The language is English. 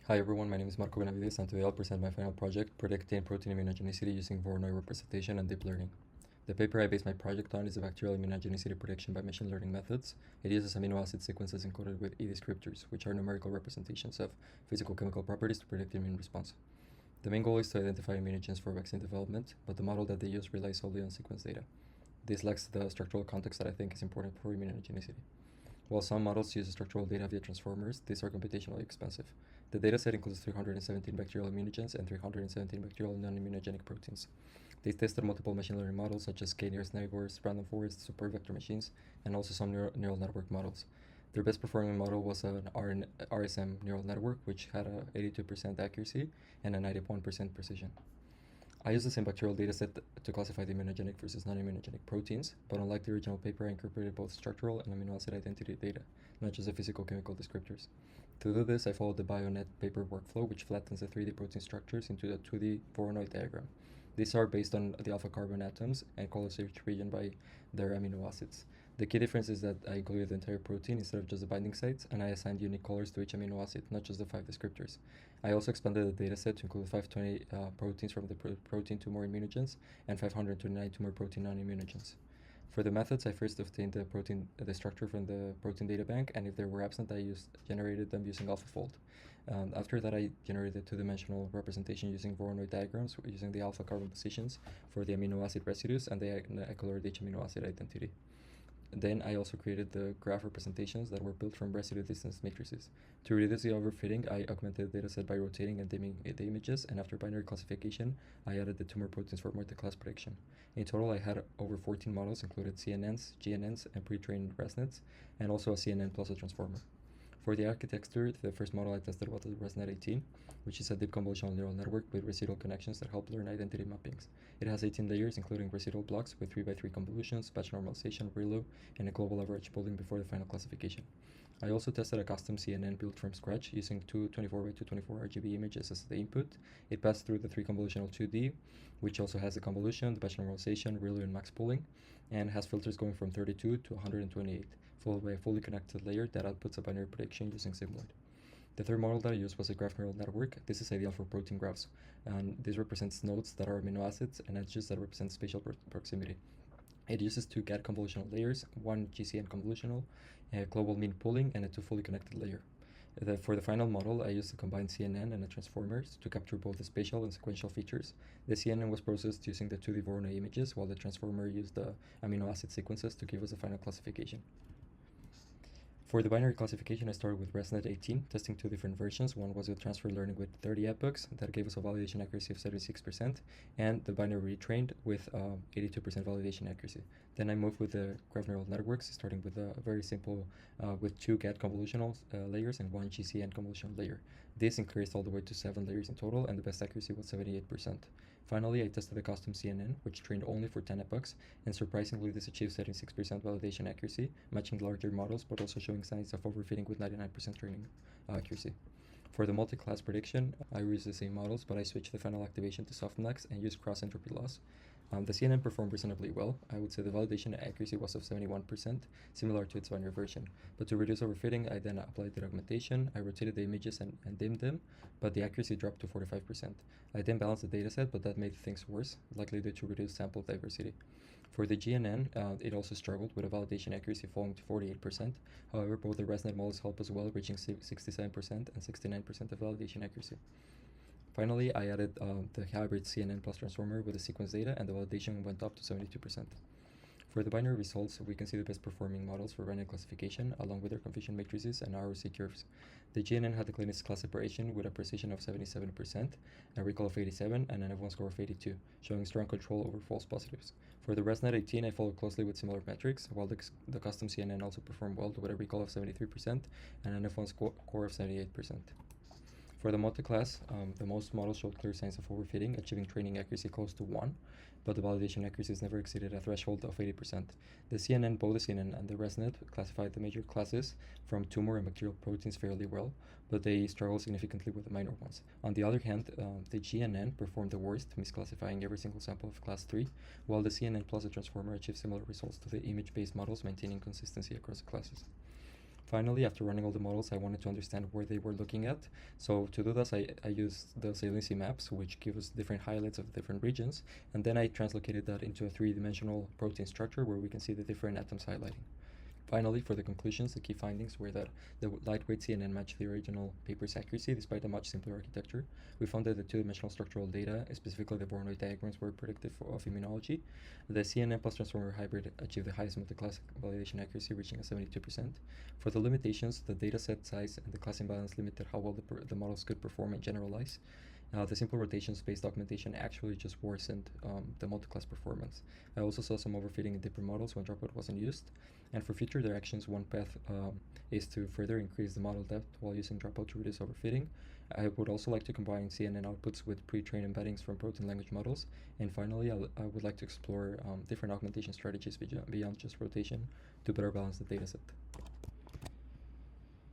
Hi everyone, my name is Marco Benavides and today I'll present my final project, predicting protein immunogenicity using Voronoi representation and deep learning. The paper I base my project on is a bacterial immunogenicity prediction by machine learning methods. It uses amino acid sequences encoded with E descriptors, which are numerical representations of physical-chemical properties to predict immune response. The main goal is to identify immunogens for vaccine development, but the model that they use relies solely on sequence data. This lacks the structural context that I think is important for immunogenicity. While some models use structural data via transformers, these are computationally expensive. The dataset includes 317 bacterial immunogens and 317 bacterial non-immunogenic proteins. They tested multiple machine learning models such as k-nearest neighbors, random forests, super vector machines, and also some neural network models. Their best performing model was an RSM neural network, which had a 82% accuracy and a 91% precision. I used the same bacterial dataset to classify the immunogenic versus non-immunogenic proteins, but unlike the original paper, I incorporated both structural and amino acid identity data, not just the physical-chemical descriptors. To do this, I followed the BioNet paper workflow, which flattens the 3D protein structures into the 2D Voronoi diagram. These are based on the alpha carbon atoms and color each region by their amino acids. The key difference is that I included the entire protein instead of just the binding sites, and I assigned unique colors to each amino acid, not just the 5 descriptors. I also expanded the dataset to include 520 proteins from the protein tumor immunogens and 529 tumor protein non-immunogens. For the methods, I first obtained the structure from the protein data bank, and if they were absent, I generated them using AlphaFold. After that, I generated two-dimensional representation using Voronoi diagrams, using the alpha carbon positions for the amino acid residues, and I colored each amino acid identity. Then I also created the graph representations that were built from residue distance matrices. To reduce the overfitting, I augmented the dataset by rotating and dimming the images, and after binary classification, I added the tumor proteins for multi-class prediction. In total, I had over 14 models, included CNNs, GNNs, and pre-trained ResNets, and also a CNN plus a transformer. For the architecture, the first model I tested was the ResNet 18, which is a deep convolutional neural network with residual connections that help learn identity mappings. It has 18 layers, including residual blocks with 3x3 convolutions, batch normalization, ReLU, and a global average pooling before the final classification. I also tested a custom CNN built from scratch using two 24x224 RGB images as the input. It passed through the 3-convolutional 2D, which also has the convolution, the batch normalization, ReLU, and max pooling, and has filters going from 32 to 128, followed by a fully connected layer that outputs a binary prediction using sigmoid. The third model that I used was a graph neural network. This is ideal for protein graphs, and this represents nodes that are amino acids and edges that represent spatial proximity. It uses two GAD convolutional layers, one GCN convolutional, a global mean pooling, and a two fully connected layer. For the final model, I used a combined CNN and a transformers to capture both the spatial and sequential features. The CNN was processed using the 2D Voronoi images, while the transformer used the amino acid sequences to give us a final classification. For the binary classification, I started with ResNet 18, testing two different versions. One was with transfer learning with 30 epochs that gave us a validation accuracy of 76%, and the binary retrained with 82% validation accuracy. Then I moved with the graph neural networks, starting with a very simple, with two GAD convolutional layers and one GCN convolutional layer. This increased all the way to 7 layers in total, and the best accuracy was 78%. Finally, I tested the custom CNN, which trained only for 10 epochs, and surprisingly, this achieved 76% validation accuracy, matching larger models, but also showing signs of overfitting with 99% training accuracy. For the multi-class prediction, I used the same models, but I switched the final activation to softmax and used cross-entropy loss. The CNN performed reasonably well. I would say the validation accuracy was of 71%, similar to its binary version. But to reduce overfitting, I then applied the augmentation, I rotated the images and dimmed them, but the accuracy dropped to 45%. I then balanced the dataset, but that made things worse, likely due to reduced sample diversity. For the GNN, it also struggled with a validation accuracy falling to 48%. However, both the ResNet models help as well, reaching 67% and 69% of validation accuracy. Finally, I added the hybrid CNN plus transformer with the sequence data, and the validation went up to 72%. For the binary results, we can see the best performing models for random classification, along with their confusion matrices and ROC curves. The GNN had the cleanest class separation with a precision of 77%, a recall of 87, and an F1 score of 82, showing strong control over false positives. For the ResNet 18, I followed closely with similar metrics, while the custom CNN also performed well with a recall of 73% and an F1 score of 78%. For the multi-class, the most models showed clear signs of overfitting, achieving training accuracy close to 1, but the validation accuracies never exceeded a threshold of 80%. The CNN, both the CNN and the ResNet, classified the major classes from tumor and bacterial proteins fairly well, but they struggled significantly with the minor ones. On the other hand, the GNN performed the worst, misclassifying every single sample of class 3, while the CNN plus the transformer achieved similar results to the image-based models, maintaining consistency across the classes. Finally, after running all the models, I wanted to understand where they were looking at. So to do this, I used the saliency maps, which give us different highlights of different regions, and then I translocated that into a three-dimensional protein structure where we can see the different atoms highlighting. Finally, for the conclusions, the key findings were that the lightweight CNN matched the original paper's accuracy despite a much simpler architecture. We found that the two-dimensional structural data, specifically the Voronoi diagrams, were predictive of immunology. The CNN plus transformer hybrid achieved the highest multi-class validation accuracy, reaching a 72%. For the limitations, the data set size and the class imbalance limited how well the models could perform and generalize. The simple rotation-based augmentation actually just worsened the multi-class performance. I also saw some overfitting in deeper models when dropout wasn't used. And for future directions, one path is to further increase the model depth while using dropout to reduce overfitting. I would also like to combine CNN outputs with pre-trained embeddings from protein language models. And finally, I would like to explore different augmentation strategies beyond just rotation to better balance the dataset.